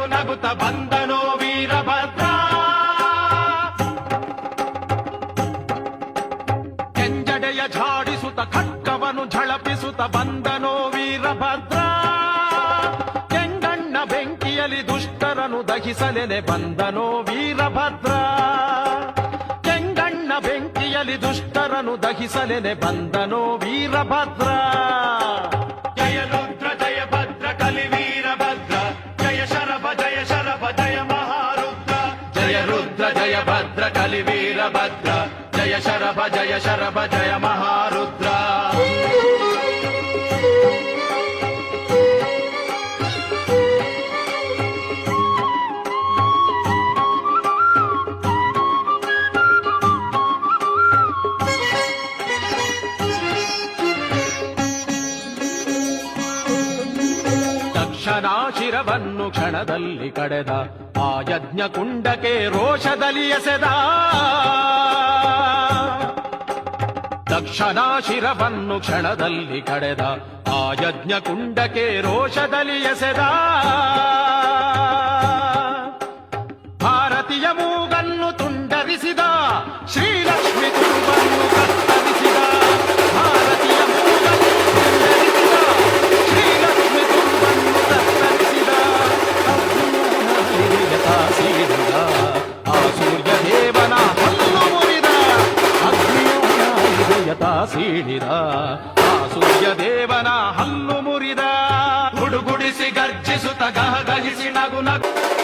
ನಗುತ್ತ ಬಂದನೋ ವೀರಭದ್ರ. ಕೆಂಜಡೆಯ ಝಾಡಿಸುತ್ತ ಖಡ್ಗವನು ಝಳಪಿಸುತ್ತ ಬಂದನೋ ವೀರಭದ್ರ. ಕೆಂಗಣ್ಣ ಬೆಂಕಿಯಲ್ಲಿ ದುಷ್ಟರನು ದಹಿಸಲೆನೆ ಬಂದನೋ ವೀರಭದ್ರ. ಕೆಂಗಣ್ಣ ಬೆಂಕಿಯಲ್ಲಿ ದುಷ್ಟರನು ದಹಿಸಲೆನೆ ಬಂದನೋ ವೀರಭದ್ರ. ಜಯ ರುದ್ರ ಜಯ ಭದ್ರ ಕಲಿ ವೀರಭದ್ರ. ಜಯ ಶರಭ ಜಯ ಮಹಾರುದ್ರ. ಜಯ ರುದ್ರ ಜಯ ಭದ್ರ ಕಲಿ ವೀರಭದ್ರ. ಜಯ ಶರಭ ಜಯ ಮಹಾರುದ್ರ. ಶಿರವನ್ನು ಕ್ಷಣದಲ್ಲಿ ಕಡೆದ ಆ ಯಜ್ಞ ಕುಂಡಕ್ಕೆ ರೋಷದಲ್ಲಿ ಎಸೆದ. ದಕ್ಷನ ಶಿರವನ್ನು ಕ್ಷಣದಲ್ಲಿ ಕಡೆದ ಆ ಯಜ್ಞ ಕುಂಡಕ್ಕೆ ರೋಷದಲ್ಲಿ ಎಸೆದ. ಭಾರತೀಯ ಮೂಗನ್ನು ತುಂಡರಿಸಿದ ಶ್ರೀಲಕ್ಷ್ಮಿ ತುರುಬನ್ನು ಕತ್ತರಿಸಿದ. ಭಾರತೀಯ ಮೂಗನ್ನು ತುಂಡರಿಸಿದ ಶ್ರೀಲಕ್ಷ್ಮಿ ತುರುಬನ್ನು ಕತ್ತರಿಸಿದ. ಆ ಸೂರ್ಯ ದೇವನ ಹಲ್ಲು ಮುರಿದ. ಅಗ್ನಿಯತ ಸೀಳಿದ. ಆ ಸೂರ್ಯ ದೇವನ ಹಲ್ಲು ಮುರಿದ. ಗುಡುಗುಡಿಸಿ ಗರ್ಜಿಸುತ್ತ ಗಹಗಹಿಸಿ ನಗು ನಗು